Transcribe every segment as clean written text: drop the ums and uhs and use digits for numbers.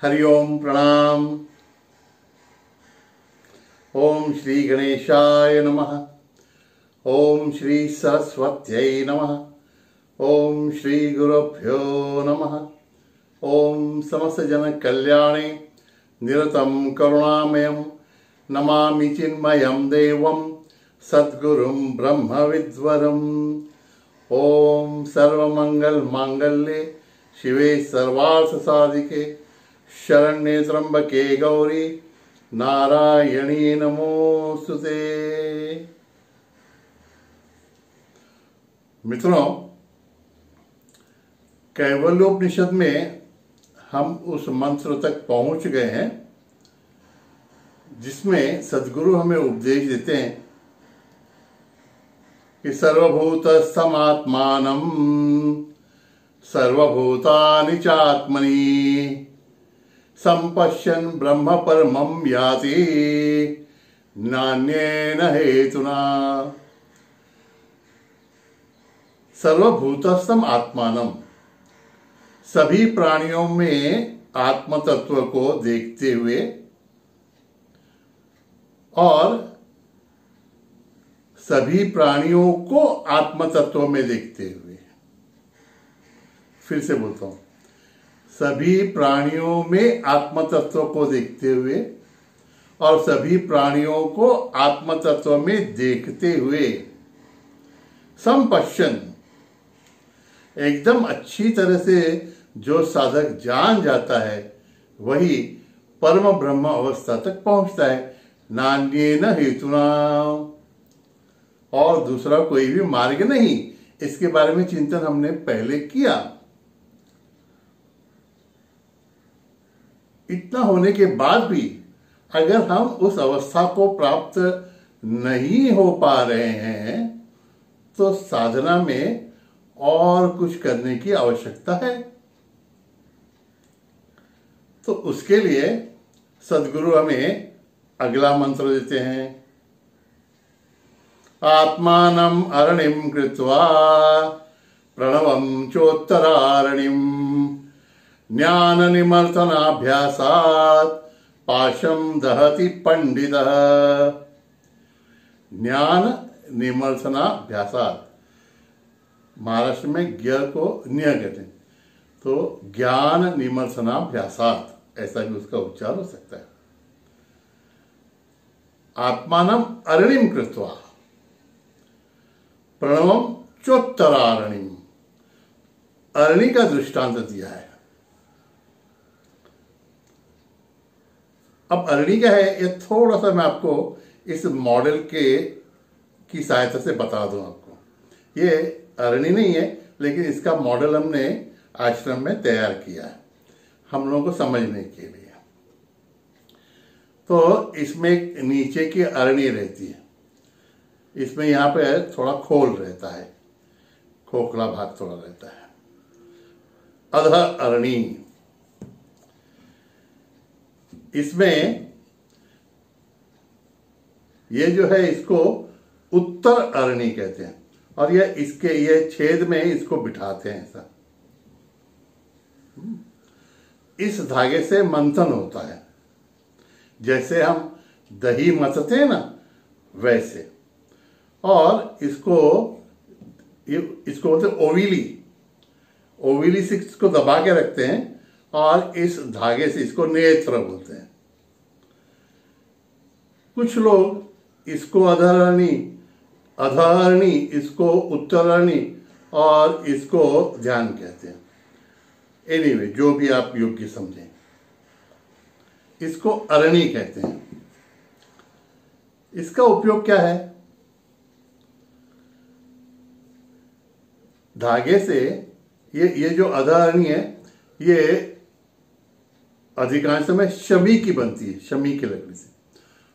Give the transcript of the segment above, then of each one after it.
हरि ओम प्रणाम। ओम श्री गणेशाय नमः। ओम श्री सरस्वत्यै नमः। ओम श्री गुरुभ्यो नमः। ओम समस्त जन कल्याणे निरतं करुणामयं नमामि चिन्मयं देवं सद्गुरुं ब्रह्म विद्वरम्। ओम सर्वमंगल मांगल्ये शिवे सर्वार्थ साधिके शरण्ये त्र्यंबके गौरी नारायणी नमोस्तुते। मित्रों, कैवल्योपनिषद में हम उस मंत्र तक पहुंच गए हैं जिसमें सद्गुरु हमें उपदेश देते हैं कि सर्वभूतस्थमात्मानं सर्वभूतानि चात्मनि संपश्यन् ब्रह्म परमं याति नान्येन हेतुना। सर्वभूतस्थम आत्मानं, सभी प्राणियों में आत्म तत्व को देखते हुए और सभी प्राणियों को आत्म तत्व में देखते हुए। फिर से बोलता हूं, सभी प्राणियों में आत्म तत्व को देखते हुए और सभी प्राणियों को आत्म तत्व में देखते हुए संपश्यन, एकदम अच्छी तरह से जो साधक जान जाता है वही परम ब्रह्म अवस्था तक पहुंचता है। नान्येन हेतुना, और दूसरा कोई भी मार्ग नहीं। इसके बारे में चिंतन हमने पहले किया। इतना होने के बाद भी अगर हम उस अवस्था को प्राप्त नहीं हो पा रहे हैं तो साधना में और कुछ करने की आवश्यकता है। तो उसके लिए सद्गुरु हमें अगला मंत्र देते हैं। आत्मानं अरणिं कृत्वा प्रणवं चोत्तरारणिं ज्ञान निमर्तनाभ्यासात् पाशं दहति पंडितः। ज्ञान निमर्तनाभ्यासात्, महाराष्ट्र में ज्ञ को न्य कहते हैं, तो ज्ञान निमर्तनाभ्यासात् ऐसा भी उसका उच्चार हो सकता है। आत्मानं अरणिं कृत्वा प्रणवं चोत्तरारणिं, अरणी का दृष्टांत दिया है। अब अरणी क्या है ये थोड़ा सा मैं आपको इस मॉडल की सहायता से बता दूं आपको। ये अरणी नहीं है, लेकिन इसका मॉडल हमने आश्रम में तैयार किया है हम लोगों को समझने के लिए। तो इसमें नीचे की अरणी रहती है, इसमें यहाँ पे थोड़ा खोल रहता है, खोखला भाग थोड़ा रहता है। अधः अरणी, इसमें ये जो है इसको उत्तर अरणी कहते हैं, और ये छेद में इसको बिठाते हैं ऐसा। इस धागे से मंथन होता है, जैसे हम दही मथते हैं ना वैसे। और इसको बोलते हैं ओविली से इसको दबा के रखते हैं, और इस धागे से इसको नेत्र बोलते हैं। कुछ लोग इसको अधरणी, इसको उत्तरणी और इसको ध्यान कहते हैं। एनीवे, जो भी आप योग्य समझें, इसको अरणी कहते हैं। इसका उपयोग क्या है? धागे से ये जो अधरणी है ये अधिकांश समय शमी की बनती है, शमी की लकड़ी से,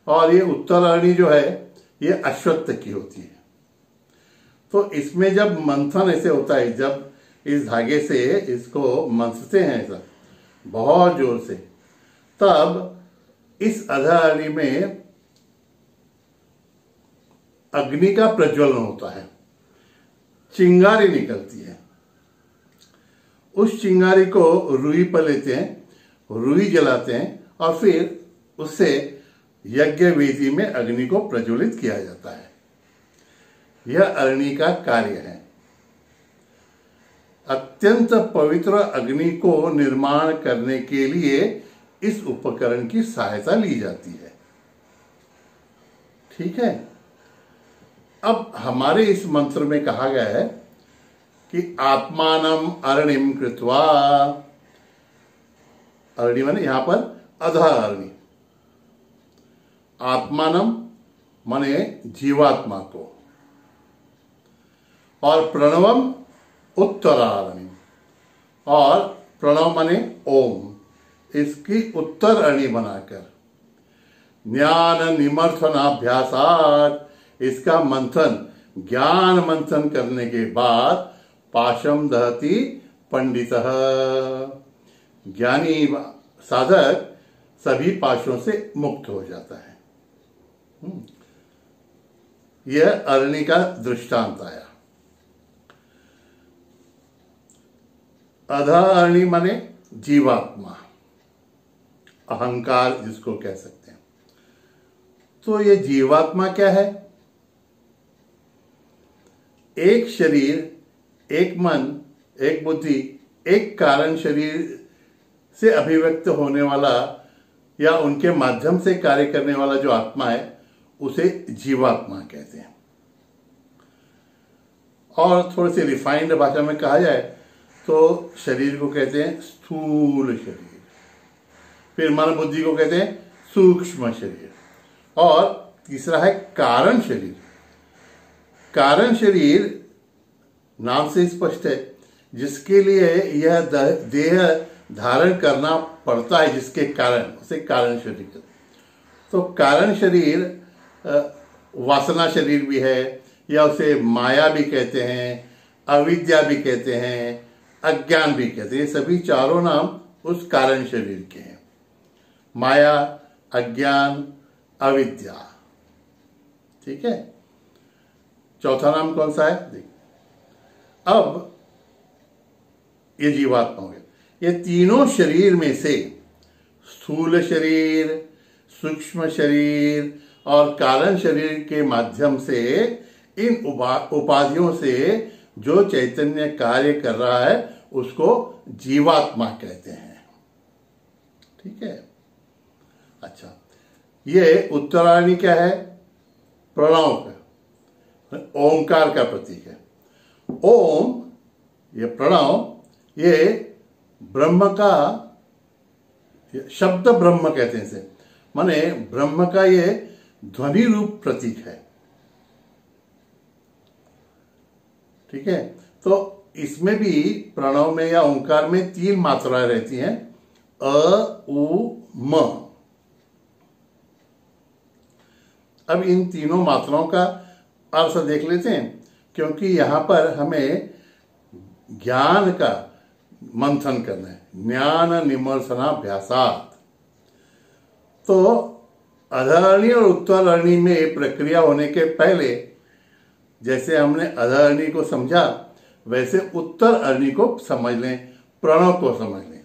और ये उत्तरायणी जो है ये अश्वत्थ की होती है। तो इसमें जब मंथन ऐसे होता है, जब इस धागे से इसको मंथते हैं ऐसा बहुत जोर से, तब इस अधरणी में अग्नि का प्रज्वलन होता है, चिंगारी निकलती है। उस चिंगारी को रुई पर लेते हैं रुई जलाते हैं और फिर उससे यज्ञ वेदी में अग्नि को प्रज्वलित किया जाता है। यह अरणि का कार्य है। अत्यंत पवित्र अग्नि को निर्माण करने के लिए इस उपकरण की सहायता ली जाती है। ठीक है। अब हमारे इस मंत्र में कहा गया है कि आत्मानम अरणिम कृत्वा, अरणि माने यहां पर अधा अरणि, आत्मानम माने जीवात्मा को, और प्रणवम उत्तरारणि, और प्रणव माने ओम, इसकी उत्तर अरणि बनाकर ज्ञान निमर्थनाभ्यासात, इसका मंथन ज्ञान मंथन करने के बाद पाशम दहति पंडितः, ज्ञानी साधक सभी पाशों से मुक्त हो जाता है। यह अरणि का दृष्टांत आया। अधा अरणि माने जीवात्मा, अहंकार जिसको कह सकते हैं। तो ये जीवात्मा क्या है? एक शरीर, एक मन, एक बुद्धि, एक कारण शरीर से अभिव्यक्त होने वाला या उनके माध्यम से कार्य करने वाला जो आत्मा है उसे जीवात्मा कहते हैं। और थोड़ी सी रिफाइंड भाषा में कहा जाए तो शरीर को कहते हैं स्थूल शरीर, फिर मन बुद्धि को कहते हैं सूक्ष्म शरीर, और तीसरा है कारण शरीर। कारण शरीर नाम से स्पष्ट है, जिसके लिए यह देह धारण करना पड़ता है, जिसके कारण उसे कारण शरीर कहते हैं। तो कारण शरीर वासना शरीर भी है, या उसे माया भी कहते हैं, अविद्या भी कहते हैं, अज्ञान भी कहते हैं। ये सभी चारों नाम उस कारण शरीर के हैं। माया, अज्ञान, अविद्या। ठीक है। चौथा नाम कौन सा है? देखिए, अब ये जीवात्मा हो गया। ये तीनों शरीर में से स्थूल शरीर, सूक्ष्म शरीर और कारण शरीर के माध्यम से इन उपाधियों से जो चैतन्य कार्य कर रहा है उसको जीवात्मा कहते हैं। ठीक है। अच्छा, ये उत्तरायणी क्या है? प्रणव का, ओंकार का प्रतीक है। ओम, ये प्रणव, ये ब्रह्म का शब्द, ब्रह्म कहते हैं इसे, माने ब्रह्म का ये ध्वनि रूप प्रतीक है। ठीक है। तो इसमें भी प्रणव में या ओंकार में 3 मात्राएं रहती हैं, अ, उ, म। अब इन तीनों मात्राओं का अर्थ देख लेते हैं, क्योंकि यहां पर हमें ज्ञान का मंथन करना है, ज्ञान निमर्शनाभ्यासात। तो अधरणी और उत्तरअरणी में प्रक्रिया होने के पहले जैसे हमने अधरणी को समझा, वैसे उत्तरअरणी को समझ लें, प्रणव को समझ लें।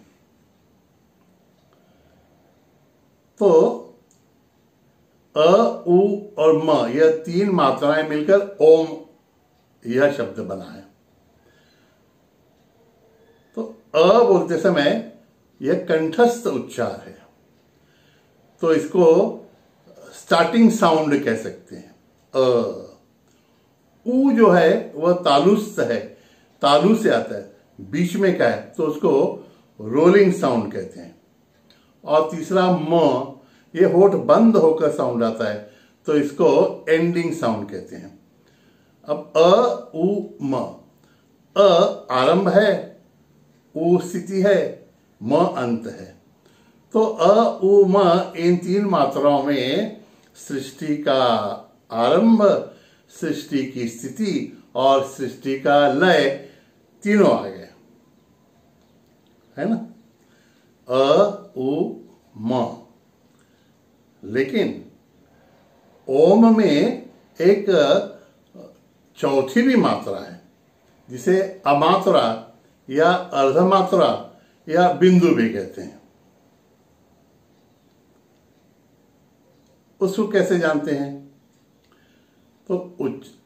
तो अ, उ और म, यह 3 मात्राएं मिलकर ओम यह शब्द बना है। तो अ बोलते समय यह कंठस्थ उच्चार है, तो इसको स्टार्टिंग साउंड कह सकते हैं। अ। उ जो है वह तालुस्थ है, तालु से आता है, बीच में का है, तो उसको रोलिंग साउंड कहते हैं। और तीसरा म, ये होठ बंद होकर साउंड आता है, तो इसको एंडिंग साउंड कहते हैं। अब अ, उ, म। अ आरंभ है, उ स्थिति है, म अंत है। तो अ, उ, म इन 3 मात्राओं में सृष्टि का आरंभ, सृष्टि की स्थिति और सृष्टि का लय तीनों आ गए, है ना? अ, उ, म। लेकिन ओम में एक चौथी भी मात्रा है, जिसे अमात्रा या अर्धमात्रा या बिंदु भी कहते हैं। उसको कैसे जानते हैं? तो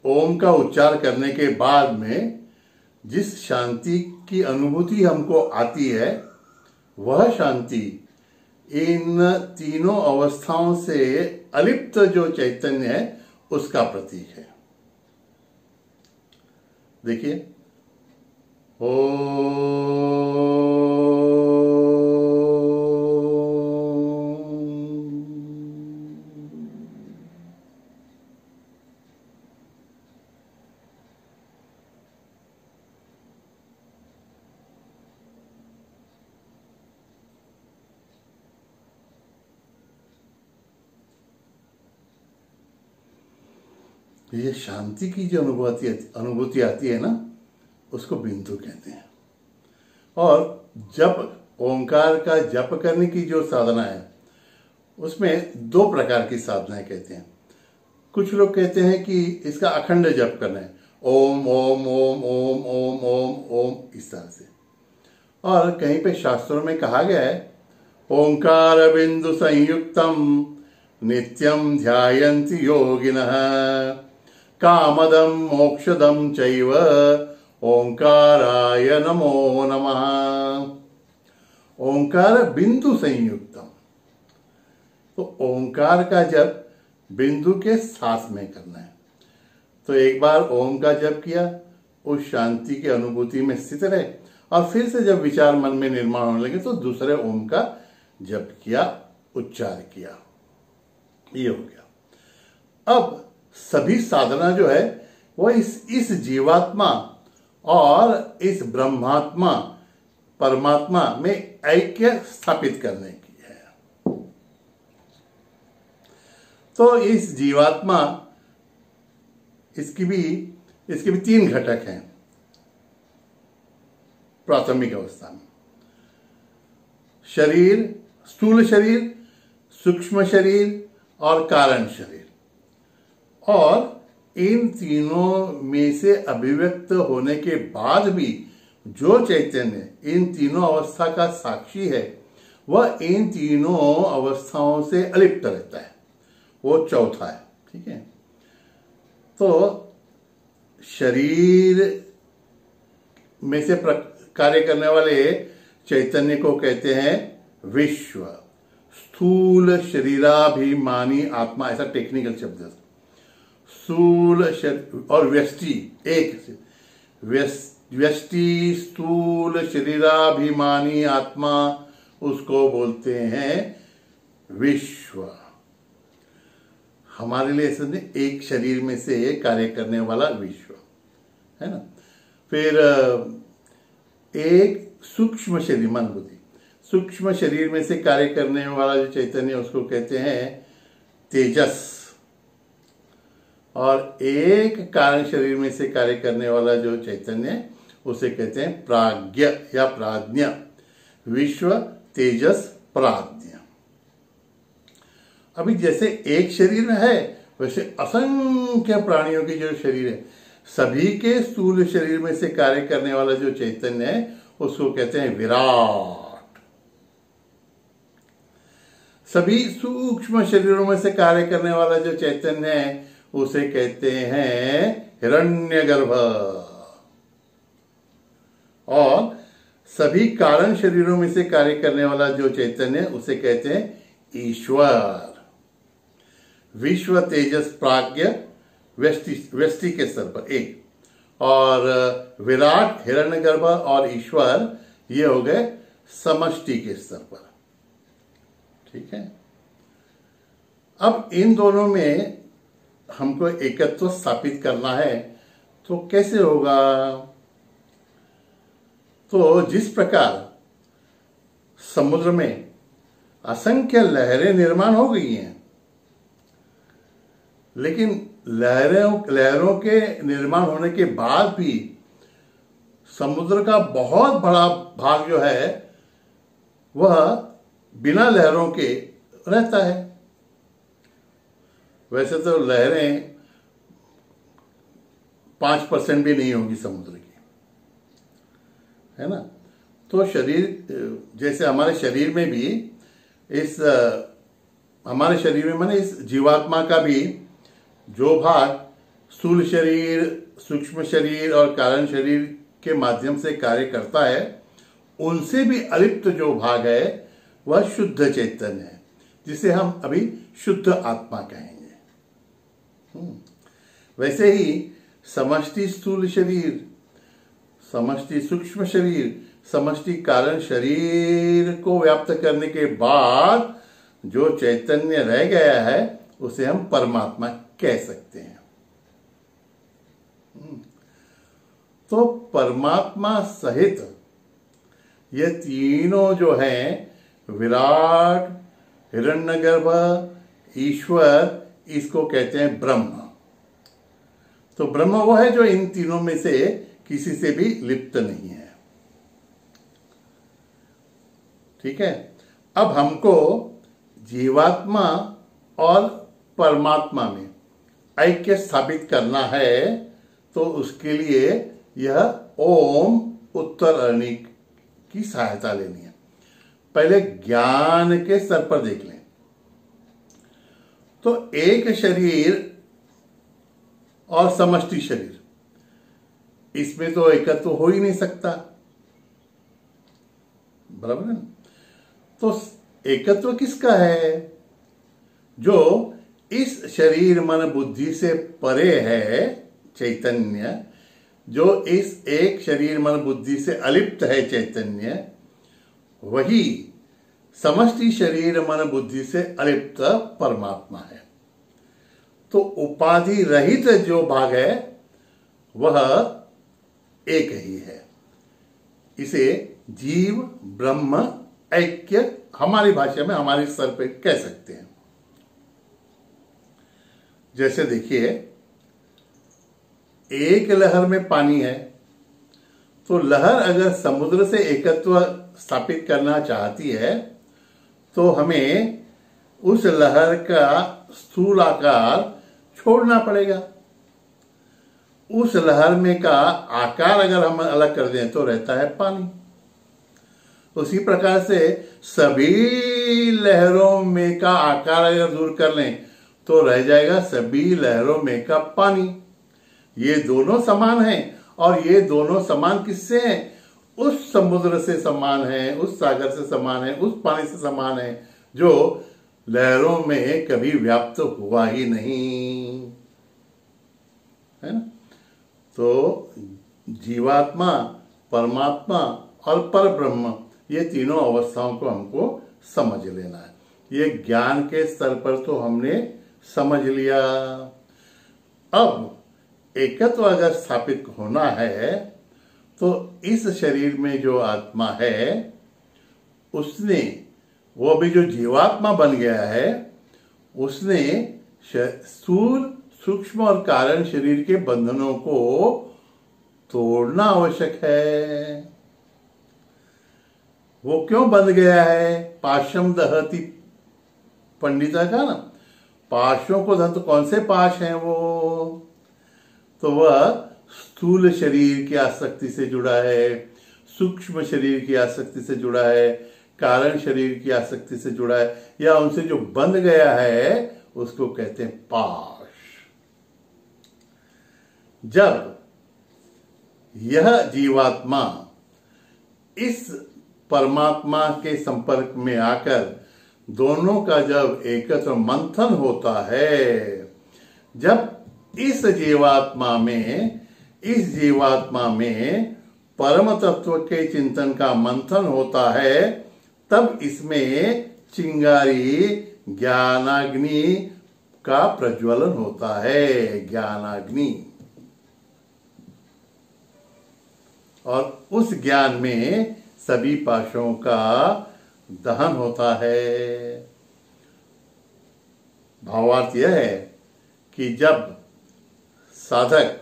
ओम का उच्चार करने के बाद में जिस शांति की अनुभूति हमको आती है, वह शांति इन तीनों अवस्थाओं से अलिप्त जो चैतन्य है उसका प्रतीक है। देखिए, ओ ये शांति की जो अनुभूति आती है ना, उसको बिंदु कहते हैं। और जप, ओंकार का जप करने की जो साधना है, उसमें दो प्रकार की साधनाएं कहते हैं। कुछ लोग कहते हैं कि इसका अखंड जप करना है, ओम ओम ओम ओम ओम ओम ओम, इस तरह से। और कहीं पे शास्त्रों में कहा गया है, ओंकार बिंदु संयुक्तम नित्यम ध्यायन्ति योगिनः कामदम मोक्षदम चैव ओंकाराय नमो नमः। ओंकार बिंदु संयुक्तम, तो ओंकार का जप बिंदु के साथ में करना है। तो एक बार ओम का जप किया, उस शांति की अनुभूति में स्थित रहे, और फिर से जब विचार मन में निर्माण होने लगे तो दूसरे ओम का जप किया, उच्चार किया, ये हो गया। अब सभी साधना जो है वो इस जीवात्मा और इस ब्रह्मात्मा परमात्मा में ऐक्य स्थापित करने की है। तो इस जीवात्मा, इसकी भी तीन घटक हैं प्राथमिक अवस्था में। शरीर, स्थूल शरीर, सूक्ष्म शरीर और कारण शरीर। और इन तीनों में से अभिव्यक्त होने के बाद भी जो चैतन्य इन तीनों अवस्था का साक्षी है, वह इन तीनों अवस्थाओं से अलिप्त रहता है, वो चौथा है। ठीक है, तो शरीर में से कार्य करने वाले चैतन्य को कहते हैं विश्व। स्थूल शरीराभिमानी आत्मा, ऐसा टेक्निकल शब्द है। स्थूल और व्यष्टि, एक से व्यष्टि स्थूल शरीराभिमानी आत्मा, उसको बोलते हैं विश्व। हमारे लिए समझे, एक शरीर में से कार्य करने वाला विश्व है ना। फिर एक सूक्ष्म शरीर, मन बुद्धि, सूक्ष्म शरीर में से कार्य करने वाला जो चैतन्य, उसको कहते हैं तेजस। और एक कारण शरीर में से कार्य करने वाला जो चैतन्य, उसे कहते हैं प्राज्ञ या प्राज्ञ। विश्व, तेजस, प्राज्ञ। अभी जैसे एक शरीर में है, वैसे असंख्य प्राणियों की जो शरीर है, सभी के स्थूल शरीर में से कार्य करने वाला जो चैतन्य है, उसको कहते हैं विराट। सभी सूक्ष्म शरीरों में से कार्य करने वाला जो चैतन्य है, उसे कहते हैं हिरण्यगर्भ। और सभी कारण शरीरों में से कार्य करने वाला जो चैतन्य है, उसे कहते हैं ईश्वर। विश्व, तेजस, प्राज्ञ व्यष्टि के स्तर पर एक, और विराट, हिरण्यगर्भ और ईश्वर, ये हो गए समष्टि के स्तर पर। ठीक है, अब इन दोनों में हमको एकत्व स्थापित करना है, तो कैसे होगा? तो जिस प्रकार समुद्र में असंख्य लहरें निर्माण हो गई हैं, लेकिन लहरों के निर्माण होने के बाद भी समुद्र का बहुत बड़ा भाग जो है वह बिना लहरों के रहता है। वैसे तो लहरें 5% भी नहीं होगी समुद्र की, है ना। तो शरीर, जैसे हमारे शरीर में भी इस हमारे शरीर में माने इस जीवात्मा का भी जो भाग स्थूल शरीर, सूक्ष्म शरीर और कारण शरीर के माध्यम से कार्य करता है, उनसे भी अलिप्त जो भाग है वह शुद्ध चैतन्य है, जिसे हम अभी शुद्ध आत्मा कहेंगे। वैसे ही समष्टि स्थूल शरीर, समष्टि सूक्ष्म शरीर, समष्टि कारण शरीर को व्याप्त करने के बाद जो चैतन्य रह गया है उसे हम परमात्मा कह सकते हैं। तो परमात्मा सहित ये तीनों जो हैं, विराट, हिरण्यगर्भ, ईश्वर, इसको कहते हैं ब्रह्म। तो ब्रह्म वो है जो इन तीनों में से किसी से भी लिप्त नहीं है। ठीक है। अब हमको जीवात्मा और परमात्मा में ऐक्य स्थापित करना है, तो उसके लिए यह ओम उत्तरअरणी की सहायता लेनी है। पहले ज्ञान के स्तर पर देख लें तो एक शरीर और समष्टि शरीर, इसमें तो एकत्व हो ही नहीं सकता, बराबर है। तो एकत्व किसका है? जो इस शरीर मन बुद्धि से परे है चैतन्य, जो इस एक शरीर मन बुद्धि से अलिप्त है चैतन्य, वही समष्टि शरीर मन बुद्धि से अलिप्त परमात्मा है। तो उपाधि रहित जो भाग है वह एक ही है। इसे जीव ब्रह्म ऐक्य हमारी भाषा में हमारे स्तर पे कह सकते हैं। जैसे देखिए, एक लहर में पानी है, तो लहर अगर समुद्र से एकत्व स्थापित करना चाहती है तो हमें उस लहर का स्थूल आकार छोड़ना पड़ेगा। उस लहर में का आकार अगर हम अलग कर दें तो रहता है पानी। उसी प्रकार से सभी लहरों में का आकार अगर दूर कर लें तो रह जाएगा सभी लहरों में का पानी। ये दोनों समान हैं, और ये दोनों समान किससे हैं? उस समुद्र से समान है, उस सागर से समान है, उस पानी से समान है जो लहरों में कभी व्याप्त हुआ ही नहीं, है ना। तो जीवात्मा, परमात्मा और परब्रह्म, ये तीनों अवस्थाओं को हमको समझ लेना है। ये ज्ञान के स्तर पर तो हमने समझ लिया। अब एकत्व अगर स्थापित होना है तो इस शरीर में जो आत्मा है उसने, वो भी जो जीवात्मा बन गया है, उसने स्थूल, सूक्ष्म और कारण शरीर के बंधनों को तोड़ना आवश्यक है। वो क्यों बंध गया है? पाशम दहति पंडिता का ना, पाशों को दहत, कौन से पाश हैं वो? तो वह स्थूल शरीर की आसक्ति से जुड़ा है, सूक्ष्म शरीर की आसक्ति से जुड़ा है, कारण शरीर की आसक्ति से जुड़ा है, या उनसे जो बंध गया है उसको कहते हैं पाश। जब यह जीवात्मा इस परमात्मा के संपर्क में आकर दोनों का जब एकत्र मंथन होता है, जब इस जीवात्मा में परम तत्व के चिंतन का मंथन होता है, तब इसमें चिंगारी ज्ञानाग्नि का प्रज्वलन होता है, ज्ञानाग्नि। और उस ज्ञान में सभी पाशों का दहन होता है। भावार्थ यह है कि जब साधक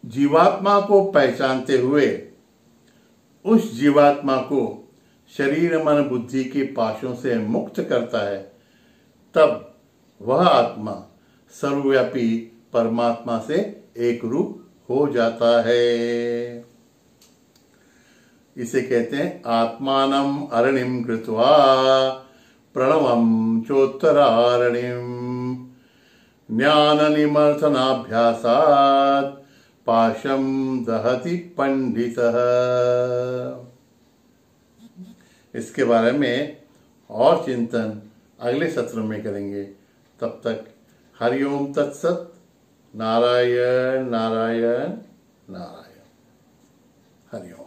जीवात्मा को पहचानते हुए उस जीवात्मा को शरीर मन बुद्धि की पाशों से मुक्त करता है, तब वह आत्मा सर्वव्यापी परमात्मा से एक रूप हो जाता है। इसे कहते हैं आत्मानम अरणिम कृत्वा प्रणवं चोत्तरारणिम् ज्ञाननिमर्थनाभ्यासात् पाशं दहति पंडितः। इसके बारे में और चिंतन अगले सत्र में करेंगे। तब तक हरिओम तत्सत। नारायण नारायण नारायण। हरिओम।